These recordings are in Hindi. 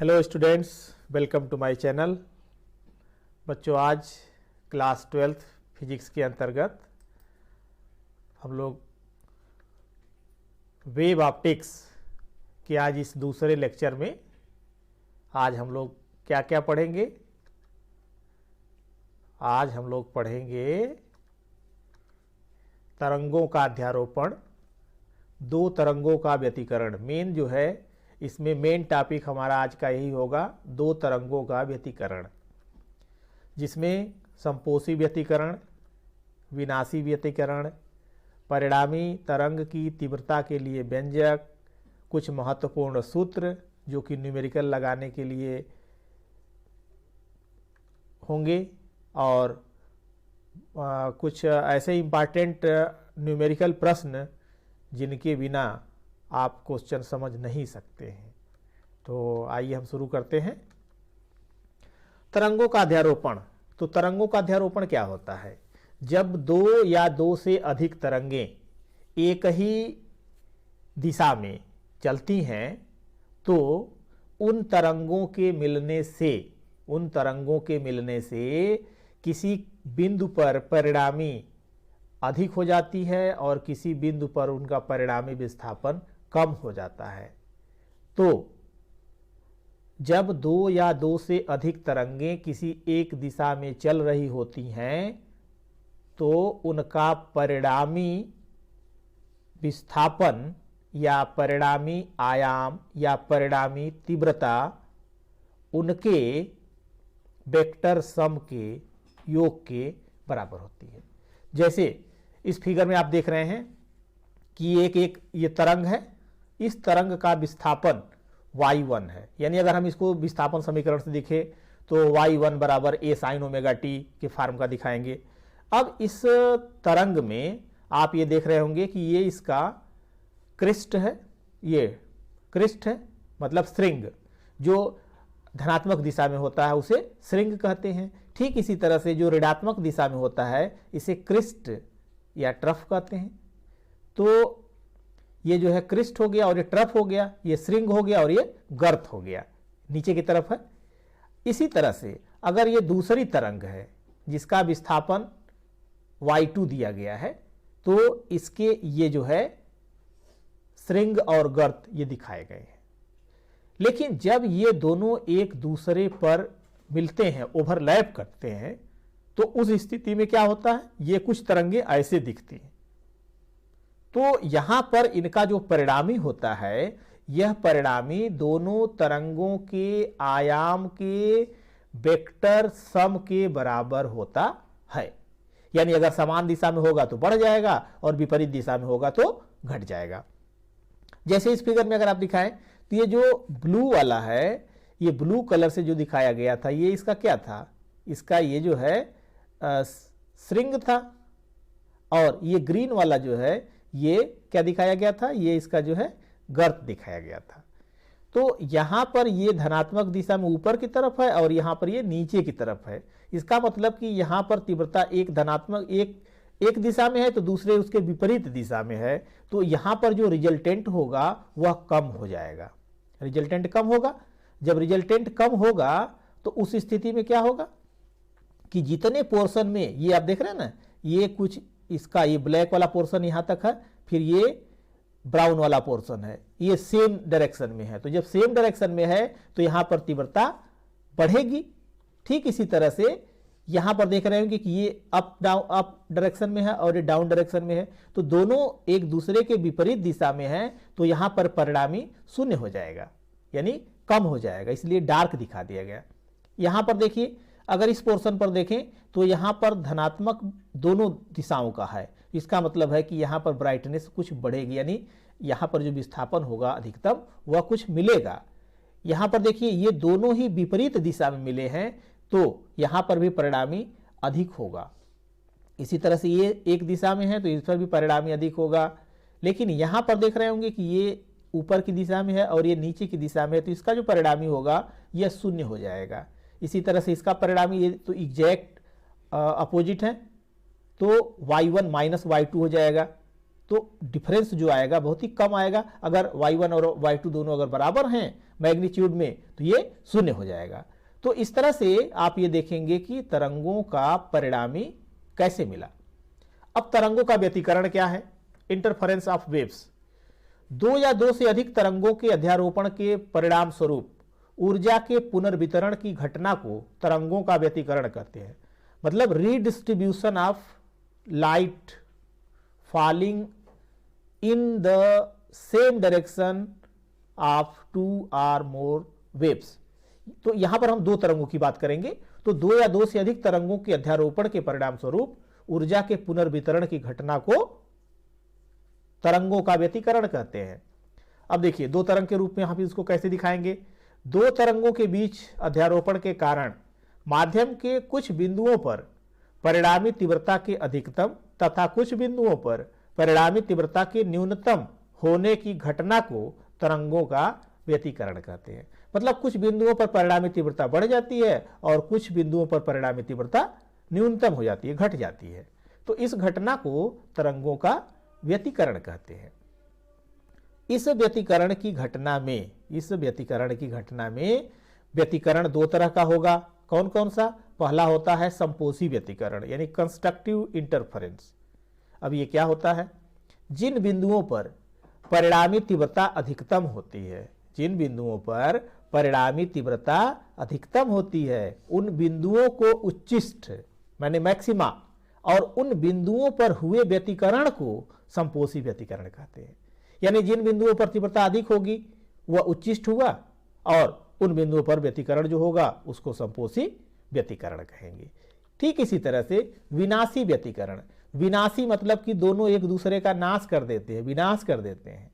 Hello students, welcome to my channel. बच्चों, आज क्लास 12th फिजिक्स के अंतर्गत हम लोग वेव ऑप्टिक्स के आज इस दूसरे लेक्चर में आज हम लोग क्या क्या पढ़ेंगे। आज हम लोग पढ़ेंगे तरंगों का अध्यारोपण, दो तरंगों का व्यतिकरण। मेन जो है इसमें मेन टॉपिक हमारा आज का यही होगा, दो तरंगों का व्यतिकरण, जिसमें संपोषी व्यतिकरण, विनाशी व्यतिकरण, परिणामी तरंग की तीव्रता के लिए व्यंजक, कुछ महत्वपूर्ण सूत्र जो कि न्यूमेरिकल लगाने के लिए होंगे, और कुछ ऐसे इम्पॉर्टेंट न्यूमेरिकल प्रश्न जिनके बिना आप क्वेश्चन समझ नहीं सकते हैं। तो आइए हम शुरू करते हैं। तरंगों का अध्यारोपण। तो तरंगों का अध्यारोपण क्या होता है? जब दो या दो से अधिक तरंगें एक ही दिशा में चलती हैं तो उन तरंगों के मिलने से किसी बिंदु पर परिणामी अधिक हो जाती है और किसी बिंदु पर उनका परिणामी विस्थापन कम हो जाता है। तो जब दो या दो से अधिक तरंगें किसी एक दिशा में चल रही होती हैं तो उनका परिणामी विस्थापन या परिणामी आयाम या परिणामी तीव्रता उनके वेक्टर सम के योग के बराबर होती है। जैसे इस फिगर में आप देख रहे हैं कि ये तरंग है, इस तरंग का विस्थापन y1 है। यानी अगर हम इसको विस्थापन समीकरण से दिखे तो y1 बराबर a sin ओमेगा t के फॉर्म का दिखाएंगे। अब इस तरंग में आप ये देख रहे होंगे कि ये इसका क्रिस्ट है, ये क्रिस्ट है मतलब श्रृंग, जो धनात्मक दिशा में होता है उसे श्रृंग कहते हैं। ठीक इसी तरह से जो ऋणात्मक दिशा में होता है इसे क्रिस्ट या ट्रफ कहते हैं। तो ये जो है क्रिस्ट हो गया और ये ट्रफ हो गया, ये श्रृंग हो गया और ये गर्त हो गया, नीचे की तरफ है। इसी तरह से अगर ये दूसरी तरंग है जिसका विस्थापन y2 दिया गया है तो इसके ये जो है श्रृंग और गर्त ये दिखाए गए हैं। लेकिन जब ये दोनों एक दूसरे पर मिलते हैं, ओवरलैप करते हैं, तो उस स्थिति में क्या होता है, ये कुछ तरंगे ऐसे दिखती हैं। तो यहां पर इनका जो परिणामी होता है, यह परिणामी दोनों तरंगों के आयाम के वेक्टर सम के बराबर होता है। यानी अगर समान दिशा में होगा तो बढ़ जाएगा और विपरीत दिशा में होगा तो घट जाएगा। जैसे इस फिगर में अगर आप दिखाएं तो ये जो ब्लू वाला है, ये ब्लू कलर से जो दिखाया गया था, ये इसका क्या था, इसका ये जो है श्रृंग था, और ये ग्रीन वाला जो है ये क्या दिखाया गया था, ये इसका जो है गर्त दिखाया गया था। तो यहां पर ये धनात्मक दिशा में ऊपर की तरफ है और यहां पर ये नीचे की तरफ है। इसका मतलब कि यहां पर तीव्रता एक धनात्मक एक दिशा में है तो दूसरे उसके विपरीत दिशा में है। तो यहां पर जो रिजल्टेंट होगा वह कम हो जाएगा, रिजल्टेंट कम होगा। जब रिजल्टेंट कम होगा तो उस स्थिति में क्या होगा कि जितने पोर्शन में ये आप देख रहे हैं ना, ये कुछ इसका ये ब्लैक वाला पोर्शन यहां तक है, फिर ये ब्राउन वाला पोर्शन है, ये सेम डायरेक्शन में है। तो जब सेम डायरेक्शन में है तो यहां पर तीव्रता बढ़ेगी। ठीक इसी तरह से यहां पर देख रहे होंगे कि ये अप डायरेक्शन में है और ये डाउन डायरेक्शन में है, तो दोनों एक दूसरे के विपरीत दिशा में है, तो यहां पर परिणामी शून्य हो जाएगा, यानी कम हो जाएगा, इसलिए डार्क दिखा दिया गया। यहां पर देखिए, अगर इस पोर्शन पर देखें तो यहां पर धनात्मक दोनों दिशाओं का है। इसका मतलब है कि यहां पर ब्राइटनेस कुछ बढ़ेगी, यानी यहां पर जो विस्थापन होगा अधिकतम वह कुछ मिलेगा। यहां पर देखिए ये दोनों ही विपरीत दिशा में मिले हैं तो यहां पर भी परिणामी अधिक होगा। इसी तरह से ये एक दिशा में है तो इस पर भी परिणामी अधिक होगा। लेकिन यहां पर देख रहे होंगे कि ये ऊपर की दिशा में है और ये नीचे की दिशा में है, तो इसका जो परिणामी होगा यह शून्य हो जाएगा। इसी तरह से इसका परिणामी ये तो एग्जैक्ट अपोजिट है, तो y1 माइनस y2 हो जाएगा। तो डिफरेंस जो आएगा बहुत ही कम आएगा। अगर y1 और y2 दोनों अगर बराबर हैं, मैग्नीट्यूड में, तो ये शून्य हो जाएगा। तो इस तरह से आप ये देखेंगे कि तरंगों का परिणामी कैसे मिला। अब तरंगों का व्यतिकरण क्या है? Interference of waves. दो या दो से अधिक तरंगों के अध्यारोपण के परिणाम स्वरूप ऊर्जा के पुनर्वितरण की घटना को तरंगों का व्यतिकरण कहते हैं। मतलब redistribution of light falling in the same direction of two or more waves. तो यहां पर हम दो तरंगों की बात करेंगे। तो दो या दो से अधिक तरंगों के अध्यारोपण के परिणाम स्वरूप ऊर्जा के पुनर्वितरण की घटना को तरंगों का व्यतिकरण कहते हैं। अब देखिए दो तरंग के रूप में हम इसको कैसे दिखाएंगे। दो तरंगों के बीच अध्यारोपण के कारण माध्यम के कुछ बिंदुओं पर परिणामी तीव्रता के अधिकतम तथा कुछ बिंदुओं पर परिणामी तीव्रता के न्यूनतम होने की घटना को तरंगों का व्यतिकरण कहते हैं। मतलब कुछ बिंदुओं पर परिणामी तीव्रता बढ़ जाती है और कुछ बिंदुओं पर परिणामी तीव्रता न्यूनतम हो जाती है, घट जाती है। तो इस घटना को तरंगों का व्यतिकरण कहते हैं। इस व्यतिकरण की घटना में व्यतिकरण दो तरह का होगा। कौन कौन सा? पहला होता है संपोषी व्यतिकरण यानी कंस्ट्रक्टिव इंटरफेरेंस। अब ये क्या होता है? जिन बिंदुओं पर परिणामी तीव्रता अधिकतम होती है, जिन बिंदुओं पर परिणामी तीव्रता अधिकतम होती है, उन बिंदुओं को उच्चिष्ट माने मैक्सिमा और उन बिंदुओं पर हुए व्यतिकरण को संपोषी व्यतिकरण कहते हैं। यानी जिन बिंदुओं पर तीव्रता अधिक होगी वह उच्चिष्ट हुआ और उन बिंदुओं पर व्यतिकरण जो होगा उसको संपोषी व्यतिकरण कहेंगे। ठीक इसी तरह से विनाशी व्यतिकरण। विनाशी मतलब कि दोनों एक दूसरे का नाश कर देते हैं, विनाश कर देते हैं,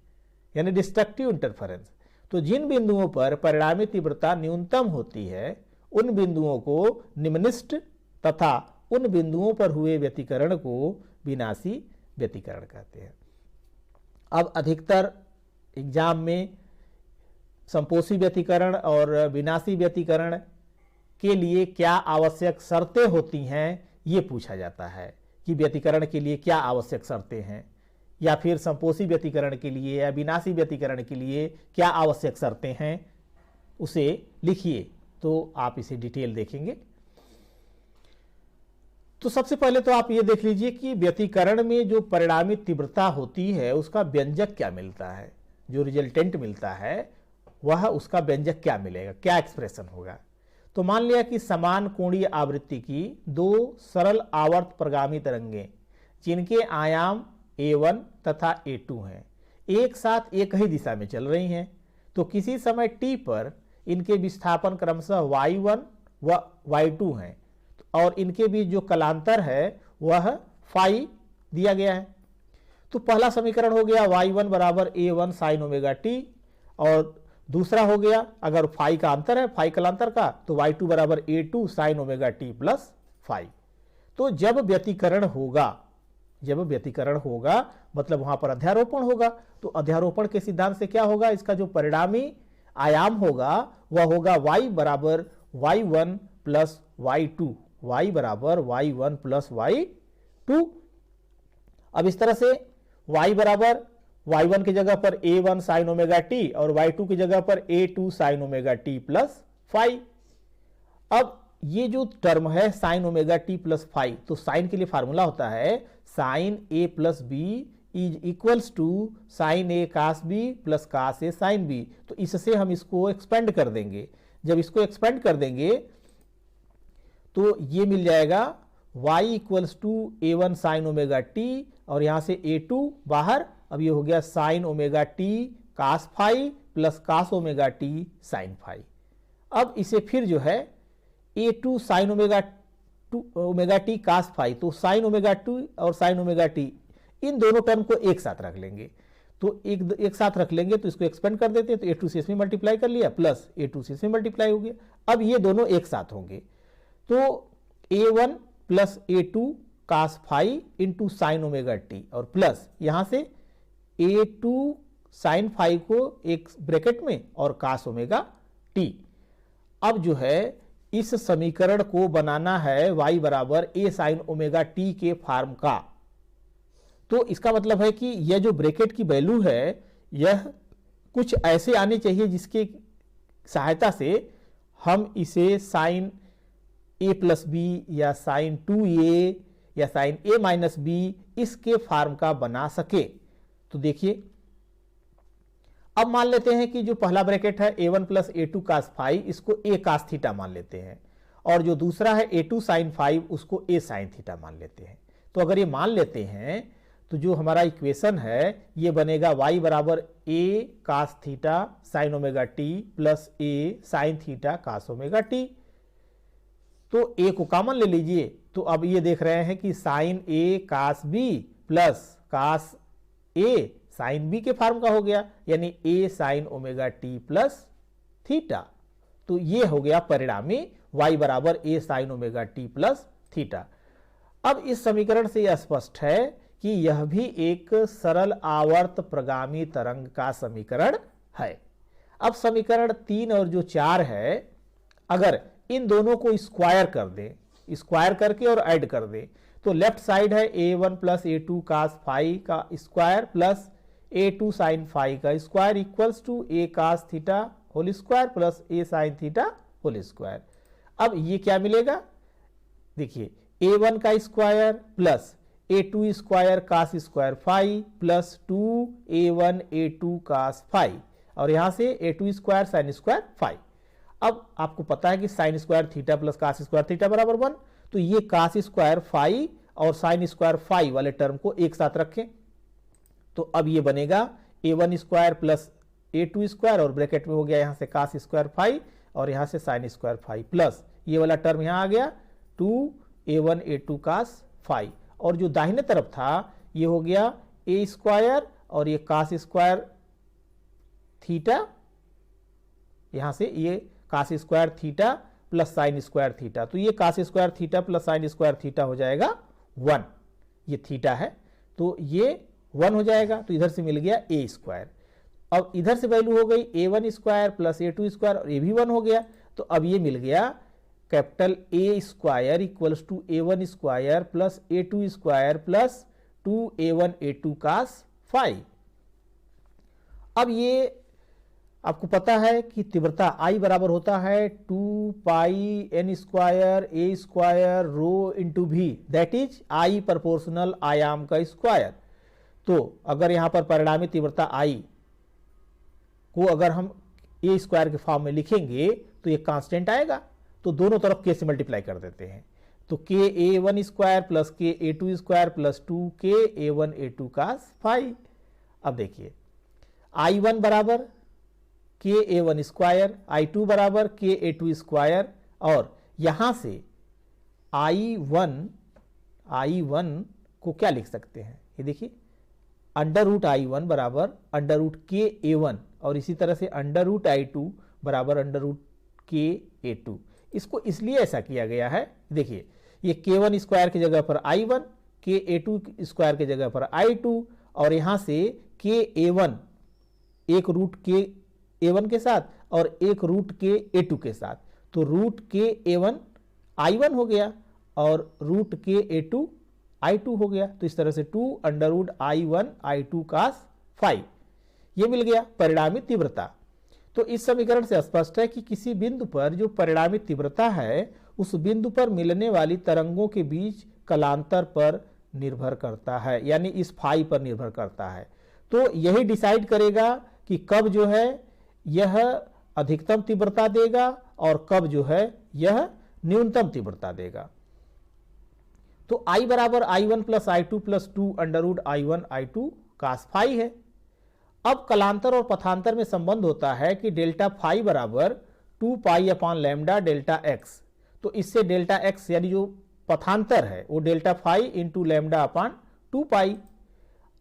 यानी डिस्ट्रक्टिव इंटरफेरेंस। तो जिन बिंदुओं पर परिणामी तीव्रता न्यूनतम होती है उन बिंदुओं को निम्निष्ट तथा उन बिंदुओं पर हुए व्यतिकरण को विनाशी व्यतिकरण कहते हैं। अब अधिकतर एग्जाम में संपोषी व्यतिकरण और विनाशी व्यतिकरण के लिए क्या आवश्यक शर्तें होती हैं ये पूछा जाता है कि व्यतिकरण के लिए क्या आवश्यक शर्तें हैं, या फिर संपोषी व्यतिकरण के लिए या विनाशी व्यतिकरण के लिए क्या आवश्यक शर्तें हैं, उसे लिखिए तो आप इसे डिटेल देखेंगे। तो सबसे पहले तो आप ये देख लीजिए कि व्यतिकरण में जो परिणामी तीव्रता होती है उसका व्यंजक क्या मिलता है, जो रिजल्टेंट मिलता है वह उसका व्यंजक क्या मिलेगा, क्या एक्सप्रेशन होगा। तो मान लिया कि समान कोणीय आवृत्ति की दो सरल आवर्त प्रगामी तरंगें जिनके आयाम a1 तथा a2 हैं, एक साथ एक ही दिशा में चल रही हैं। तो किसी समय t पर इनके विस्थापन क्रमशः y1 व y2 हैं और इनके बीच जो कलांतर है वह फाई दिया गया है। तो पहला समीकरण हो गया y1 बराबर a1 साइन ओमेगा टी, और दूसरा हो गया अगर फाई का अंतर है, फाई कलांतर का, तो y2 बराबर a2 sine omega t plus phi. तो जब व्यतिकरण होगा मतलब वहां पर अध्यारोपण होगा। तो अध्यारोपण के सिद्धांत से क्या होगा, इसका जो परिणामी आयाम होगा वह होगा y बराबर y1 प्लस y2, y बराबर y1 प्लस y2। अब इस तरह से y बराबर y1 की जगह पर a1 साइन ओमेगा टी और y2 की जगह पर a2 sine omega t plus phi. अब ये जो टर्म है sine omega t plus phi, तो साइन के लिए फार्मूला होता है sine a plus b is equals to sine a cos b plus cos a sine b। तो इससे हम इसको एक्सपेंड कर देंगे। जब इसको एक्सपेंड कर देंगे तो ये मिल जाएगा y equals to a1 sine omega t और यहां से a2 बाहर, अब ये हो गया sine omega t cos phi plus cos omega t sine phi. अब इसे फिर जो है a2 sine omega t cos phi, तो साइन ओमेगा टू और साइन ओमेगा टी इन दोनों टर्म को एक साथ रख लेंगे। तो एक साथ रख लेंगे तो इसको एक्सपेंड कर देते हैं, तो a2 से इसमें मल्टीप्लाई कर लिया प्लस a2 से इसमें मल्टीप्लाई हो गया। अब ये दोनों एक साथ होंगे तो a1 plus a2 cos phi into sine omega t और प्लस यहां से a2 साइन फाई को एक ब्रैकेट में और कास ओमेगा टी। अब जो है इस समीकरण को बनाना है y बराबर a साइन ओमेगा टी के फॉर्म का। तो इसका मतलब है कि यह जो ब्रैकेट की वैल्यू है यह कुछ ऐसे आनी चाहिए जिसके सहायता से हम इसे साइन ए प्लस बी या साइन 2a या साइन a माइनस बी इसके फॉर्म का बना सके। तो देखिए, अब मान लेते हैं कि जो पहला ब्रैकेट है a1 plus a2 cos phi, इसको a cos थीटा मान लेते हैं, और जो दूसरा है a2 sin 5 उसको a sin थीटा मान लेते हैं। तो अगर ये मान लेते हैं तो जो हमारा इक्वेशन है ये बनेगा y बराबर a cos थीटा sine omega t plus a sin theta cos omega t. तो a को कॉमन ले लीजिए, तो अब ये देख रहे हैं कि sine a cos b plus cos a sine b के फॉर्म का हो गया, यानी a sin omega t plus theta. तो ये हो गया परिणामी y बराबर a sin omega t plus theta. अब इस समीकरण से यह स्पष्ट है कि यह भी एक सरल आवर्त प्रगामी तरंग का समीकरण है। अब समीकरण 3 और जो 4 है, अगर इन दोनों को स्क्वायर कर दें, स्क्वायर करके और ऐड कर दें, तो लेफ्ट साइड है a1 plus a2 cos phi का square plus a2 sin phi का square equals to a cos theta whole square plus a sin theta whole square. अब ये क्या मिलेगा, देखिए a1 का square plus a2 square cos square phi plus 2a1 a2 cos phi, और यहां से a2 square sin square phi. अब आपको पता है कि sine square theta plus cos square theta बराबर 1, तो ये cos स्क्वायर फाई और साइन स्क्वायर फाई वाले टर्म को एक साथ रखें, तो अब ये बनेगा a1 square plus a2 square, और ब्रैकेट में हो गया यहां से cos स्क्वायर फाई और यहां से साइन स्क्वायर फाई प्लस ये वाला टर्म यहां आ गया 2a1 a2 cos फाई, और जो दाहिने तरफ था ये हो गया a स्क्वायर और ये cos स्क्वायर थीटा, यहां से ये cos square theta plus sine square theta, तो ये cos square theta plus sine square theta हो जाएगा 1, ये थीटा है तो ये 1 हो जाएगा, तो इधर से मिल गया a स्क्वायर। अब इधर से वैल्यू हो गई a1 square plus a2 square और ये भी 1 हो गया, तो अब ये मिल गया capital A square equals to a1 square plus a2 square plus 2a1 a2 cos phi. अब ये आपको पता है कि तीव्रता I बराबर होता है 2 pi n square a square rho into भी, दैट इज I प्रोपोर्शनल आयाम का स्क्वायर। तो अगर यहां पर परिणामी तीव्रता I को अगर हम a स्क्वायर के फॉर्म में लिखेंगे तो ये कांस्टेंट आएगा, तो दोनों तरफ k से मल्टीप्लाई कर देते हैं, तो k a1 square plus k a2 square plus 2k a1 a2 cos phi. अब देखिए I1 बराबर k a1 स्क्वायर, I2 बराबर k a2 स्क्वायर, और यहां से I1 को क्या लिख सकते हैं, ये देखिए अंडर रूट I1 बराबर अंडर रूट k a1, और इसी तरह से अंडर रूट I2 बराबर अंडर रूट k a2। इसको इसलिए ऐसा किया गया है, देखिए ये k1 स्क्वायर की जगह पर I1, k a2 स्क्वायर की जगह पर I2, और यहां से k a1 एक रूट k a1 के साथ और एक रूट k a2 के साथ, तो रूट k a1 I1 हो गया और रूट k a2 I2 हो गया, तो इस तरह से 2 under root I1 I2 cos phi, ये मिल गया परिणामी तीव्रता। तो इस समीकरण से स्पष्ट है कि किसी बिंदु पर जो परिणामी तीव्रता है उस बिंदु पर मिलने वाली तरंगों के बीच कलांतर पर निर्भर करता है, यानी इस फाई पर निर्भर करता है। तो यही डिसाइड करेगा कि कब जो है यह अधिकतम तीव्रता देगा और कब जो है यह न्यूनतम तीव्रता देगा। तो I बराबर I1 plus I2 plus 2 under root I1 I2 cos phi है। अब कलांतर और पथांतर में संबंध होता है कि डेल्टा फाई बराबर 2 पाई अपान लैम्डा डेल्टा एक्स, तो इससे डेल्टा एक्स यानी जो पथांतर है वो डेल्टा फाई इंटू लैम्डा अपान 2 पाई।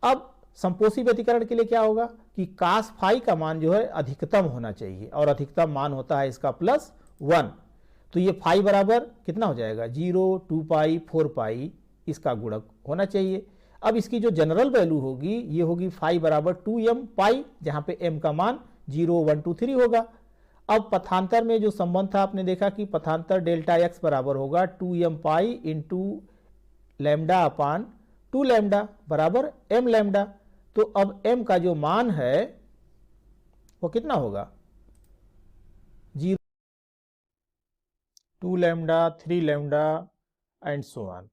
अब संपोषी व्यतिकरण के लिए क्या होगा कि cos फाई का मान जो है अधिकतम होना चाहिए, और अधिकतम मान होता है इसका प्लस 1, तो ये फाई बराबर कितना हो जाएगा 0, 2 पाई 4 पाई, इसका गुणक होना चाहिए। अब इसकी जो जनरल वैल्यू होगी ये होगी फाई बराबर 2m पाई, जहां पे m का मान 0, 1, 2, 3 होगा। अब पथांतर में जो संबंध था आपने देखा कि पथांतर डेल्टा x बराबर होगा 2m पाई इंटू लैम्डा अपान 2 लैम्डा बराबर m लैम्डा। तो अब m का जो मान है वो कितना होगा, 2 lambda 3 lambda and so on.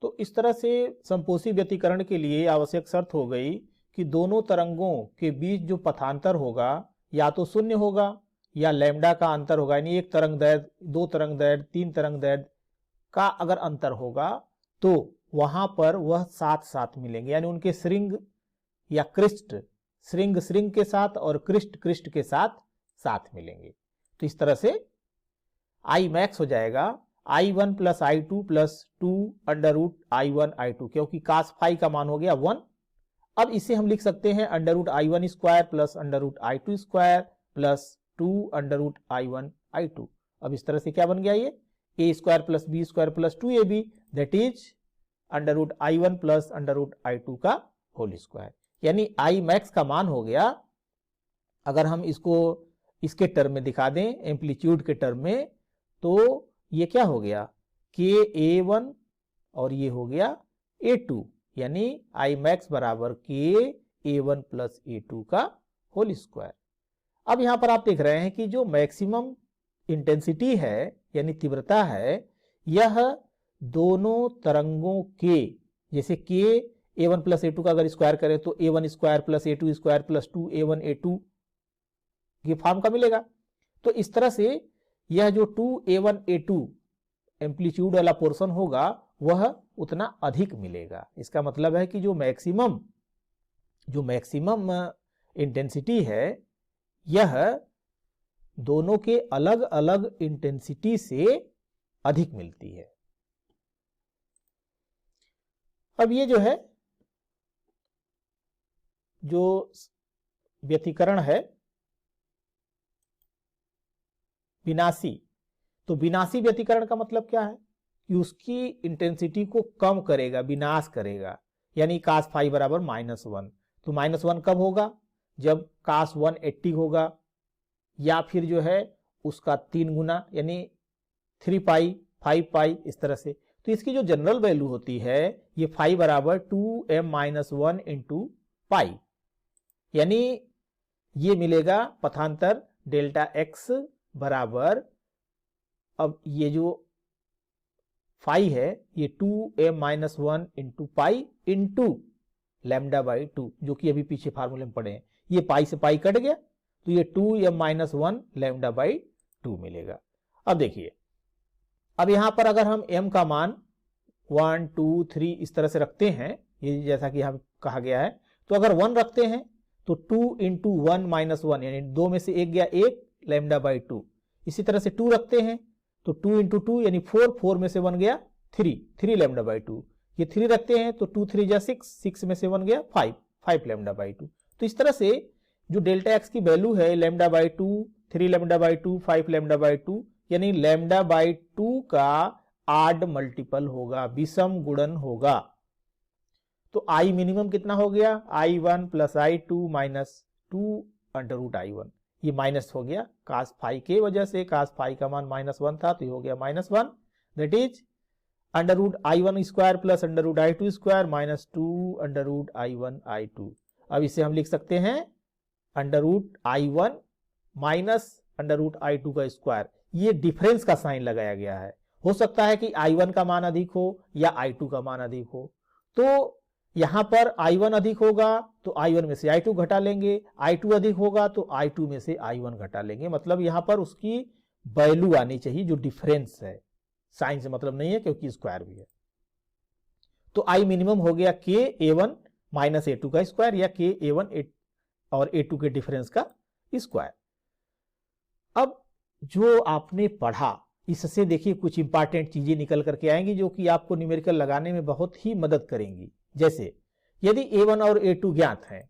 तो इस तरह से समपोषी व्यतिकरण के लिए आवश्यक शर्त हो गई कि दोनों तरंगों के बीच जो पथांतर होगा या तो शून्य होगा या लैम्डा का अंतर होगा, यानी एक तरंग दैर्ध्य, दो तरंग दैर्ध्य, तीन तरंग दैर्ध्य का अगर अंतर होगा तो वहां पर वह साथ साथ मिलेंगे, यानी उनके श्रृंग या क्रिस्ट, श्रृंग श्रृंग के साथ और क्रिस्ट क्रिस्ट के साथ साथ मिलेंगे। तो इस तरह से आई मैक्स हो जाएगा I1 plus I2 plus 2 under root I1 I2, क्योंकि कास फाई का मान हो गया 1। अब इसे हम लिख सकते हैं under root I1 square plus under root I2 square plus 2 under root I1 I2। अब इस तरह से क्या बन गया, ये a square plus b square plus 2ab that is under root I1 plus under root I2 का होल स्क्वायर, यानी I मैक्स का मान हो गया, अगर हम इसको इसके टर्म में दिखा दें, एम्पलीट्यूड के टर्म में, तो ये क्या हो गया KA1 और ये हो गया A2, यानी I मैक्स बराबर KA1 प्लस A2 का होल स्क्वायर। अब यहां पर आप देख रहे हैं कि जो मैक्सिमम इंटेंसिटी है यानी तीव्रता है, यह दोनों तरंगों के, जैसे KA1 प्लस A2 का अगर स्क्वायर करें तो A1 square plus A2 square plus 2A1 A2 ये फॉर्म का मिलेगा। तो इस तरह से यह जो 2A1 A2 एम्पलीट्यूड वाला पोर्शन होगा वह उतना अधिक मिलेगा। इसका मतलब है कि जो मैक्सिमम इंटेंसिटी है यह दोनों के अलग अलग इंटेंसिटी से अधिक मिलती है। अब ये जो है जो व्यतिकरण है विनाशी, तो विनाशी व्यतिकरण का मतलब क्या है कि उसकी इंटेंसिटी को कम करेगा, विनाश करेगा, यानी कास फाई बराबर -1। तो -1 कब होगा, जब कास 180 होगा, या फिर जो है उसका 3 गुना यानी 3 पाई 5 पाई इस तरह से। तो इसकी जो जनरल वैल्यू होती है ये फाई बराबर 2m-1 इंटू पाई, यानी ये मिलेगा पथांतर डेल्टा x बराबर, अब ये जो फाई है ये 2m-1 into pi into lambda by 2, जो कि अभी पीछे फार्मूले में पढ़े हैं, ये पाई से पाई कट गया तो ये 2m-1 लैम्डा बाई 2 मिलेगा। अब देखिए, अब यहां पर अगर हम m का मान 1 2 3 इस तरह से रखते हैं, ये जैसा कि यहाँ कहा गया है, तो अगर 1 रखते हैं तो 2 इंटू 1 माइनस 1 यानी 2 में से 1 गया 1 लैम्डा बाई 2। इसी तरह से 2 रखते हैं तो 2 इंटू 2 यानी 4, 4 में से 1 गया 3 लैम्डा बाई 2। ये 3 रखते हैं तो 2 3 जा 6, 6 में से 1 गया 5 लैम्डा बाई 2। तो इस तरह से जो डेल्टा एक्स की वैल्यू है lambda by 2, 3 lambda by 2, 5 lambda by 2, यानी लैम्डा बाई 2 का आड मल्टीपल होगा, विषम गुणन होगा। तो आई मिनिमम कितना हो गया, I1 plus I2 minus 2 under root I1, ये माइनस हो गया कास फाई के वजह से, कास फाई का मान -1 था तो ये हो गया -1, that is under root I1 square plus under root I2 square minus 2 under root I1 I2। अब इसे हम लिख सकते हैं under root I1 minus under root I2 का स्क्वायर, ये डिफरेंस का साइन लगाया गया है। हो सकता है कि I1 का मान अधिक हो या I2 का मान अधिक हो, तो यहां पर I1 अधिक होगा तो I1 में से I2 घटा लेंगे, I2 अधिक होगा तो I2 में से I1 घटा लेंगे, मतलब यहां पर उसकी वैल्यू आनी चाहिए जो डिफरेंस है, साइन से मतलब नहीं है क्योंकि स्क्वायर भी है। तो I मिनिमम हो गया KA1 माइनस A2 का स्क्वायर या KA1 और A2 के डिफरेंस का स्क्वायर। अब जो आपने पढ़ा इससे देखिए कुछ इंपॉर्टेंट चीजें निकल करके आएंगी जो कि आपको न्यूमेरिकल लगाने में बहुत ही मदद करेंगी। जैसे यदि A1 और A2 ज्ञात हैं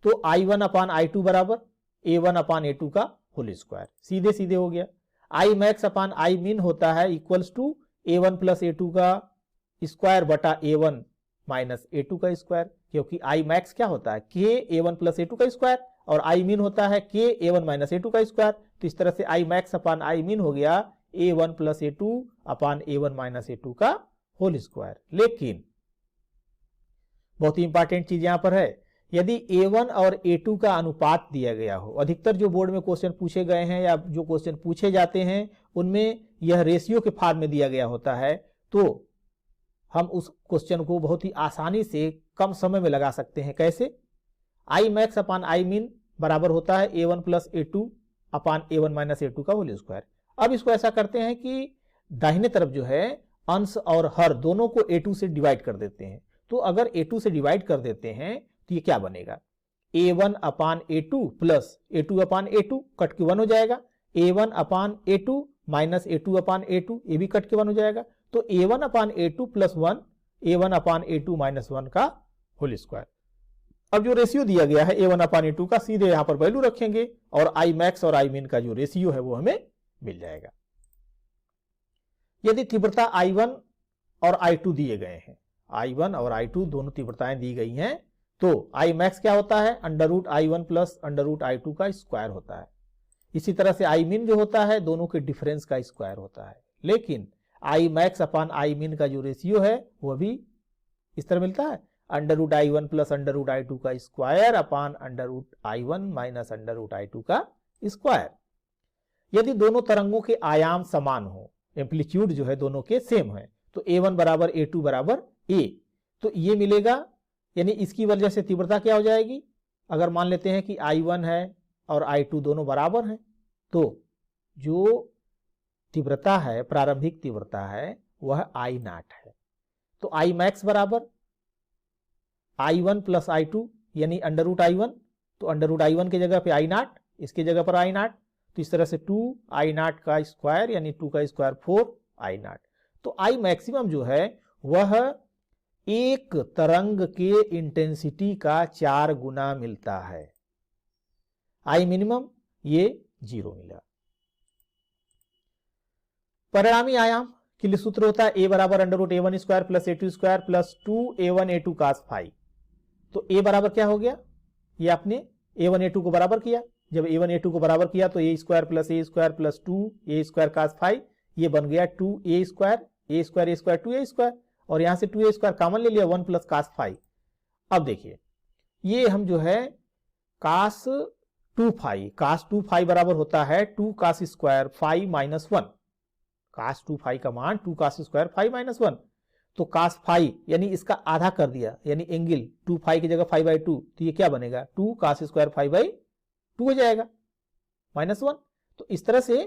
तो I1 अपान I2 बराबर A1 अपान A2 का होल स्क्वायर, सीधे सीधे हो गया। I मैक्स अपान I मिन होता है equals to A1 plus A2 का स्क्वायर बटा A1 माइनस A2 का स्क्वायर, क्योंकि I मैक्स क्या होता है KA1 प्लस A2 का स्क्वायर और I मिन होता है KA1 माइनस A2 का स्क्वायर। तो इस तरह से I मैक्स अपान I मिन हो गया A1 प्लस A2 अपान A1 माइनस A2 का होल स्क्वायर। लेकिन बहुत ही इंपॉर्टेंट चीज यहां पर है, यदि A1 और A2 का अनुपात दिया गया हो, अधिकतर जो बोर्ड में क्वेश्चन पूछे गए हैं या जो क्वेश्चन पूछे जाते हैं उनमें यह रेशियो के फॉर्म में दिया गया होता है, तो हम उस क्वेश्चन को बहुत ही आसानी से कम समय में लगा सकते हैं। कैसे? I max upon I mean बराबर होता है A1 प्लस A2 अपान A1 माइनस A2 का होल स्क्वायर। अब इसको ऐसा करते हैं कि दाहिने तरफ जो है अंश और हर दोनों को A2 से डिवाइड कर देते हैं। तो अगर A2 से डिवाइड कर देते हैं तो ये क्या बनेगा? A1 अपान A2 प्लस A2 अपान A2 कट के 1 हो जाएगा। A1 अपान A2 माइनस A2 अपान A2 ये भी कट के 1 हो जाएगा। तो A1 अपान A2 प्लस 1 A1 अपान A2 माइनस 1 का होल स्क्वायर। अब जो रेशियो दिया गया है A1 अपान A2 का सीधे यहां पर वैल्यू रखेंगे और आई मैक्स और आई मीन का जो रेशियो है वो हमें मिल जाएगा। यदि तीव्रता I1 और I2 दिए गए हैं, I1 और I2 दोनों तीव्रताएं दी गई हैं, तो आई मैक्स क्या होता है? Under root I1 plus under root I2 का स्क्वायर होता है। इसी तरह से आई मीन जो होता है दोनों के डिफरेंस का स्क्वायर होता है। लेकिन I max upon I mean का जो रेशियो है वह भी इस तरह मिलता है, under root I1 plus under root I2 का square upon under root I1 minus under root I2 का स्क्वायर। यदि दोनों तरंगों के आयाम समान हो, एम्पलीट्यूड जो है दोनों के सेम है, तो A1 बराबर A2 बराबर A, तो ये मिलेगा। यानी इसकी वजह से तीव्रता क्या हो जाएगी? अगर मान लेते हैं कि I1 है और I2 दोनों बराबर हैं, तो जो तीव्रता है, प्रारंभिक तीव्रता है, वह I0 है। तो I मैक्स बराबर I1 प्लस I2 यानी अंडर रूट I1, तो अंडर रूट I1 की जगह पे I0, इसकी जगह पर I0, तो इस तरह से 2 I0 का स्क्वायर यानी 2 का स्क्वायर 4 I0। तो I मैक्सिमम जो है वह एक तरंग के इंटेंसिटी का 4 गुना मिलता है। I मिनिमम ये 0 मिला। परिणामी आयाम के लिए सूत्र होता है A बराबर under root A1 square plus A2 square plus 2A1 A2 cos phi. तो A बराबर क्या हो गया? ये आपने A1 A2 को बराबर किया, जब A1 A2 को बराबर किया तो A square plus 2A square cos phi, ये बन गया 2A square, A square 2A square, और यहां से 2A स्क्वायर कॉमन ले लिया 1 प्लस cos फाई। अब देखिए ये हम जो है cos 2 फाई बराबर होता है 2 cos square phi minus 1। cos 2 phi का मान 2 cos स्क्वायर फाई माइनस 1, तो cos फाई यानी इसका आधा कर दिया, यानी एंगल 2 फाई की जगह 5/2, तो ये क्या बनेगा? 2 cos स्क्वायर 5/2 हो जाएगा माइनस 1। तो इस तरह से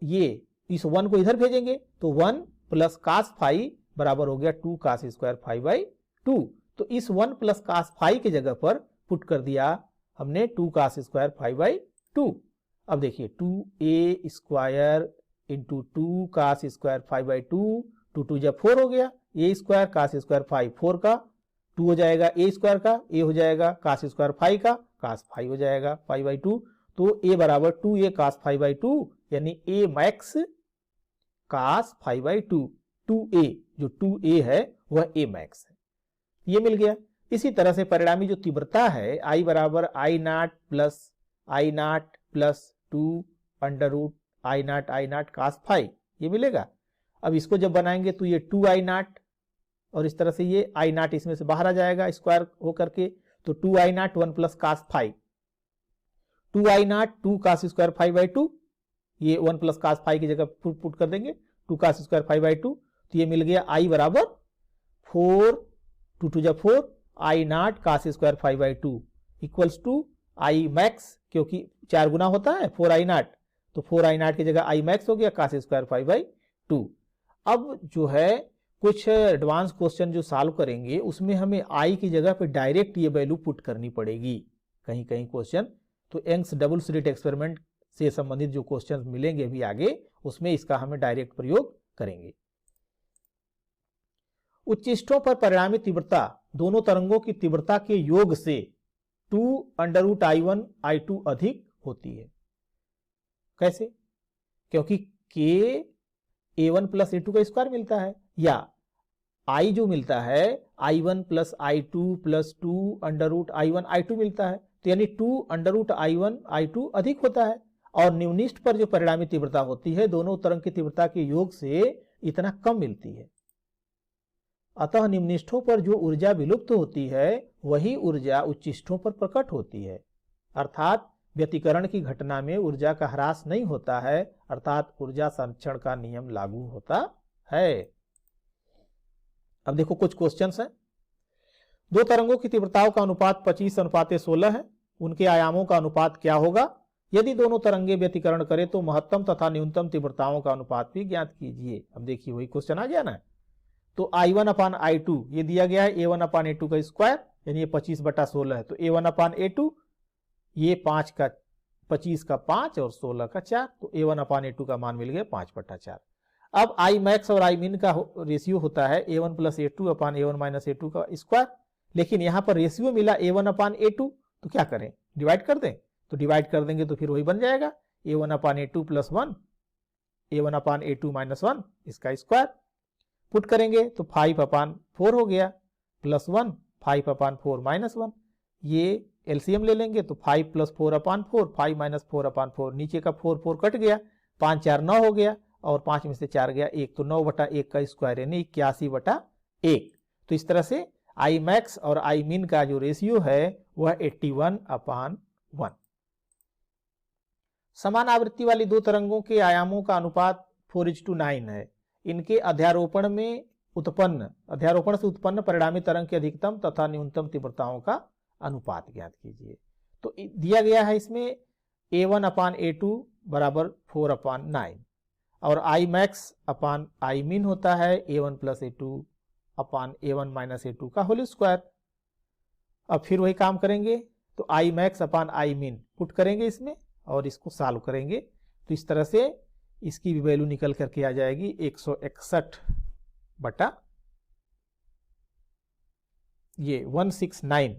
ये इस 1 को इधर भेजेंगे तो 1 प्लस cos फाई बराबर हो गया 2 cos स्क्वायर 5/2। तो इस 1 प्लस cos फाई की जगह पर पुट कर दिया हमने 2 cos स्क्वायर 5/2। अब देखिए 2A square into 2 cos square 5/2, 2 जब 4 हो गया, A स्क्वायर cos स्क्वायर 5 4 का 2 हो जाएगा, A स्क्वायर का A हो जाएगा cos स्क्वायर 5 का cos 5 हो जाएगा 5/2। तो A बराबर 2A cos 5/2 यानी A मैक्स cos 5/2, 2A जो 2A है वह A मैक्स है, ये मिल गया। इसी तरह से परिणामी जो तीव्रता है I बराबर I0 प्लस 2 under root I0 cos phi, ये मिलेगा। अब इसको जब बनाएंगे तो ये 2I0 और इस तरह से ये I0 इसमें से बाहर आ जाएगा स्क्वायर होकर के, तो 2I0 1 plus cos phi, 2I0 2 cos square 5/2, ये 1 प्लस cos फाई की जगह पुट कर देंगे 2 cos स्क्वायर 5/2, तो ये मिल गया I बराबर 4 2 जब 4 I0 cos square 5/2 equals to I max, क्योंकि 4 गुना होता है 4I0, तो 4I0 की जगह I मैक्स हो गया cos स्क्वायर 5/2। अब जो है कुछ एडवांस क्वेश्चन जो सॉल्व करेंगे उसमें हमें I की जगह पे डायरेक्ट ये वैल्यू पुट करनी पड़ेगी कहीं कहीं क्वेश्चन। तो यंग्स डबल स्लिट एक्सपेरिमेंट से संबंधित जो क्वेश्चन मिलेंगे अभी आगे उसमें इसका हमें डायरेक्ट प्रयोग करेंगे। उच्चिष्टों पर परिणामी तीव्रता दोनों तरंगों की तीव्रता के योग से 2 अंडर रूट I1 I2 अधिक होती है। कैसे? क्योंकि K A1 प्लस A2 का स्क्वायर मिलता है, या I जो मिलता है I1 plus I2 plus 2 under root I1 I2 मिलता है, तो यानी 2 अंडर रूट I1 I2 अधिक होता है। और निम्निष्ठ पर जो परिणामी तीव्रता होती है दोनों तरंग की तीव्रता के योग से इतना कम मिलती है। अतः निम्निष्ठों पर जो ऊर्जा विलुप्त होती है वही ऊर्जा उच्चिष्ठों पर प्रकट होती है। अर्थात व्यतिकरण की घटना में ऊर्जा का ह्रास नहीं होता है, अर्थात ऊर्जा संरक्षण का नियम लागू होता है। अब देखो कुछ क्वेश्चंस हैं। दो तरंगों की तीव्रताओं का अनुपात 25:16 है, उनके आयामों का अनुपात क्या होगा? यदि दोनों तरंगे व्यतिकरण करें तो महत्तम तथा न्यूनतम तीव्रताओं का अनुपात भी ज्ञात कीजिए। अब देखिए वही क्वेश्चन आ गया ना। तो I1/I2 ये दिया गया है A1/A2 का स्क्वायर, यानी ये 25/16 है, तो A1/A2 ये 5 का 25 का 5 और 16 का 4, तो A1/A2 का मान मिल गया 5/4। अब I मैक्स और I मिन का रेशियो होता है A1 + A2/A1 - A2 का स्क्वायर, लेकिन यहां पर रेशियो मिला A1/A2, तो क्या करें, डिवाइड कर दें। तो डिवाइड कर देंगे तो फिर वही बन जाएगा A1/A2 + 1 A1/A2 - 1 इसका स्क्वायर। पुट करेंगे तो 5/4 हो गया, +1 5/4 - 1, ये एलसीएम ले लेंगे तो 5 + 4/4 5 - 4/4, नीचे का 4 कट गया, 5 4 9 हो गया और 5 में से 4 गया 1, तो 9/1 का स्क्वायर यानी 81/1। तो इस तरह से I मैक्स और I मिन का जो रेशियो है वह 81/1। समान आवृत्ति वाली दो तरंगों के आयामों का अनुपात 4:9 है। इनके अध्यारोपण से उत्पन्न परिणामी तरंग की अधिकतम तथा न्यूनतम तीव्रताओं का अनुपात ज्ञात कीजिए। तो दिया गया है इसमें A1/A2 = 4/9 और I मैक्स अपान I मिन होता है A1 + A2/A1 - A2 का होल स्क्वायर। अब फिर वही काम करेंगे, तो I मैक्स अपान I मिन पुट करेंगे इसमें और इसको सॉल्व करेंगे, तो इस तरह से इसकी भी वैल्यू निकल करके आ जाएगी 161 ये 169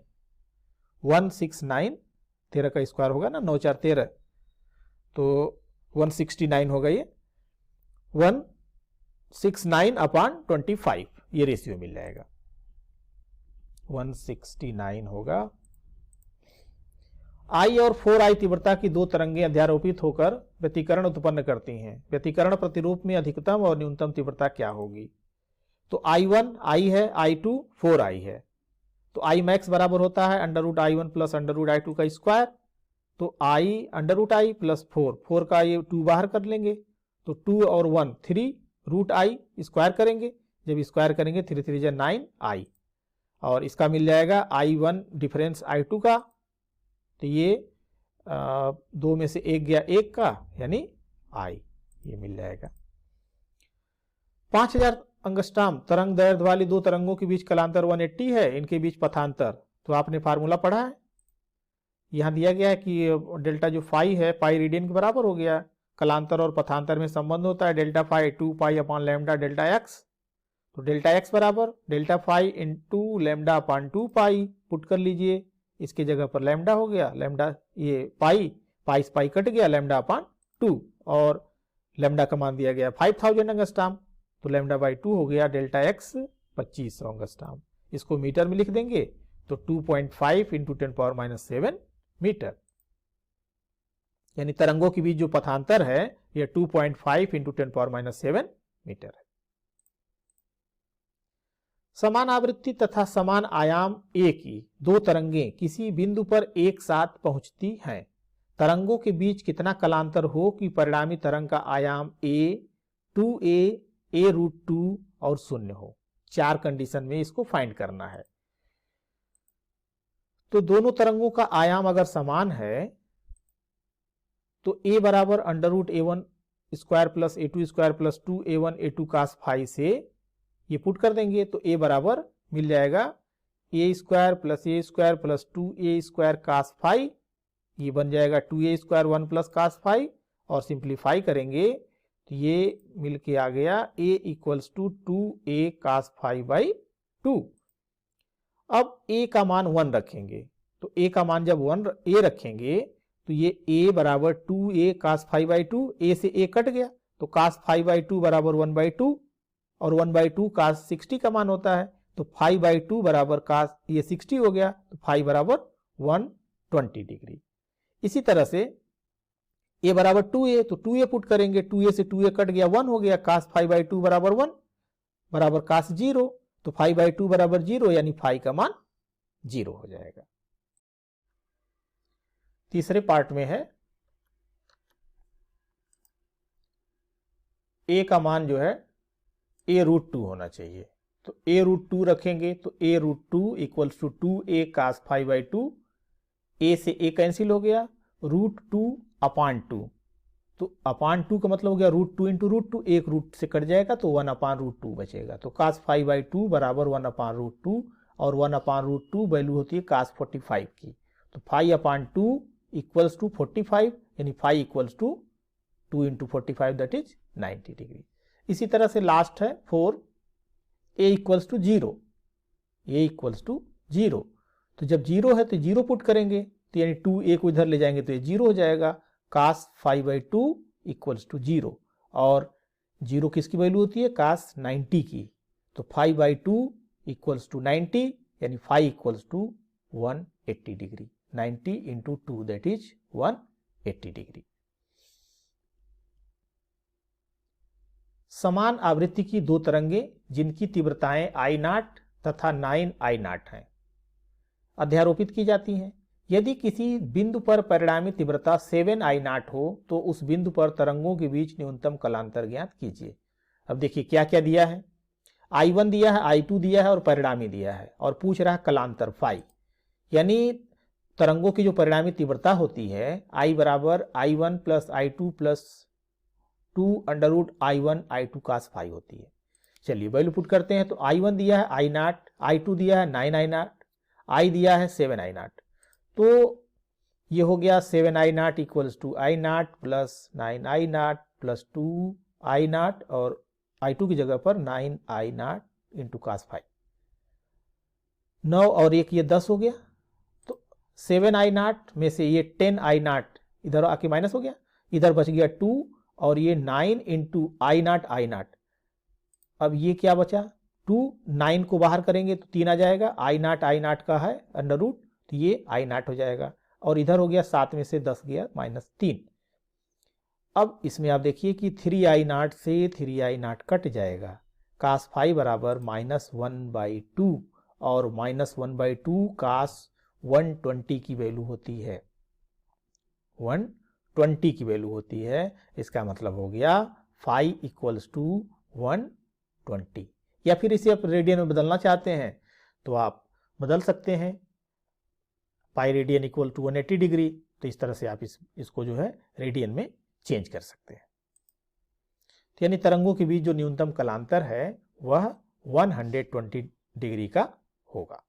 13 का स्क्वायर होगा ना, 9 4 13, तो 169 होगा, ये 169/25 ये रेशियो मिल जाएगा, 169 होगा। I और 4I तीव्रता की दो तरंगें अध्यारोपित होकर व्यतिकरण उत्पन्न करती हैं। व्यतिकरण प्रतिरूप में अधिकतम और न्यूनतम तीव्रता क्या होगी? तो I1 I है, I2 4I है, तो I मैक्स बराबर होता है √I1 + √I2 का स्क्वायर, तो I √I + 4 का ये 2 बाहर कर लेंगे, तो 2 और 1 3 √I स्क्वायर करेंगे, जब स्क्वायर करेंगे 3 3 = 9I और इसका मिल जाएगा I1 डिफरेंस I2 का, तो ये 2 में से 1 गया 1 का यानी I, ये मिल जाएगा। 5000 अंगस्ट्राम तरंग दैर्ध्य वाली दो तरंगों के बीच कलांतर 180 है, इनके बीच पथांतर, तो आपने फार्मूला पढ़ा है, यहां दिया गया है कि डेल्टा जो फाई है पाई रेडियन के बराबर हो गया। कलांतर और पथांतर में संबंध होता है डेल्टा फाई 2π/λ डेल्टा एक्स, तो डेल्टा एक्स बराबर डेल्टा फाई × λ/2π पुट कर लीजिए, इसके जगह पर लैम्डा हो गया, लैम्डा ये पाई से पाई कट गया, λ/2 और लैम्डा का मान दिया गया 5000 अंगस्ट्राम, तो λ/2 हो गया डेल्टा एक्स 2500 अंगस्ट्राम। इसको मीटर में लिख देंगे तो 2.5 × 10⁻⁷ मीटर, यानी तरंगों के बीच जो पथांतर है यह 2.5 × 10⁻⁷ मीटर है। समान आवृत्ति तथा समान आयाम A की दो तरंगें किसी बिंदु पर एक साथ पहुंचती हैं, तरंगों के बीच कितना कलांतर हो कि परिणामी तरंग का आयाम A 2A A√2 और 0 हो। 4 कंडीशन में इसको फाइंड करना है। तो दोनों तरंगों का आयाम अगर समान है तो A बराबर √A1² + A2² + 2A1 A2 cos phi से ये पुट कर देंगे, तो A बराबर मिल जाएगा A² + A² + 2A² cos phi, ये बन जाएगा 2A² 1 + cos phi और सिंप्लीफाई करेंगे तो ये मिल के आ गया A = 2A cos phi/2। अब A का मान 1 रखेंगे, तो A का मान जब 1 A रखेंगे तो ये A बराबर 2A cos phi/2, A से A कट गया तो cos phi/2 बराबर 1/2 और 1/2 cos 60 का मान होता है, तो phi/2 बराबर cos ये 60 हो गया, तो phi बराबर 120 डिग्री। इसी तरह से A बराबर 2A, तो 2A पुट करेंगे, 2A से 2A कट गया 1 हो गया, cos phi/2 बराबर 1 बराबर cos 0, तो phi/2 बराबर 0 यानी phi का मान 0 हो जाएगा। तीसरे पार्ट में है a का मान जो है a√2 होना चाहिए। तो a√2 रखेंगे तो a√2 equals to 2a cos phi/2, a से a कैंसिल हो गया, √2 अपान 2, तो अपान 2 का मतलब हो गया √2 इंटू √2, एक रूट से कट जाएगा तो 1/√2 बचेगा। तो cos phi/2 बराबर 1/√2 और 1/√2 वैल्यू होती है cos 45 की। तो phi/2 इक्वल्स टू 45 यानी phi equals to 2 into 45 that is 90 degree. इसी तरह से लास्ट है 4 a equals to 0, a equals to 0। तो जब 0 है तो 0 पुट करेंगे तो यानी 2a को इधर ले जाएंगे तो ये 0 हो जाएगा। cos phi/2 इक्वल्स टू 0 और 0 किसकी वैल्यू होती है cos 90 की। तो phi/2 इक्वल्स टू 90 यानी phi equals to 180 degree. 90 into 2 that is 180 degree. समान आवृत्ति की दो तरंगे जिनकी तीव्रताएं I0 तथा 9I0 हैं अध्यारोपित की जाती हैं। यदि किसी बिंदु पर परिणामी तीव्रता 7I0 हो तो उस बिंदु पर तरंगों के बीच न्यूनतम कलांतर ज्ञात कीजिए। अब देखिए क्या क्या दिया है, I1 दिया है, I2 दिया है और परिणामी दिया है और पूछ रहा है कलांतर फाई, यानी तरंगों की जो परिणामी तीव्रता होती है I बराबर I1 plus I2 plus 2 under root I1 I2 cos phi होती है। चलिए वैल्यू पुट करते हैं। तो I1 दिया है I0, I2 दिया है 9I0, I दिया है 7I0। तो ये हो गया 7I0 equals to I0 plus 9I0 plus 2I0 और I2 की जगह पर 9I0 इंटू cos फाई। 9 और 1 ये 10 हो गया। तो 7I0 में से ये 10I0 इधर आके माइनस हो गया, इधर बच गया 2 और ये 9 इंटू I0। अब ये क्या बचा 2, 9 को बाहर करेंगे तो 3 आ जाएगा, I0 का है अंडर रूट तो ये I0 हो जाएगा और इधर हो गया 7 में से 10 गया -3। अब इसमें आप देखिए कि 3I0 से 3I0 कट जाएगा, cos फाई बराबर -1/2 और -1/2 cos 120 की वैल्यू होती है, 120 की वैल्यू होती है। इसका मतलब हो गया फाई इक्वल्स टू 120। या फिर इसे आप रेडियन में बदलना चाहते हैं तो आप बदल सकते हैं, pi radian equal to 180 degree. तो इस तरह से आप इसको जो है रेडियन में चेंज कर सकते हैं। तो यानी तरंगों के बीच जो न्यूनतम कलांतर है वह 120 डिग्री का होगा।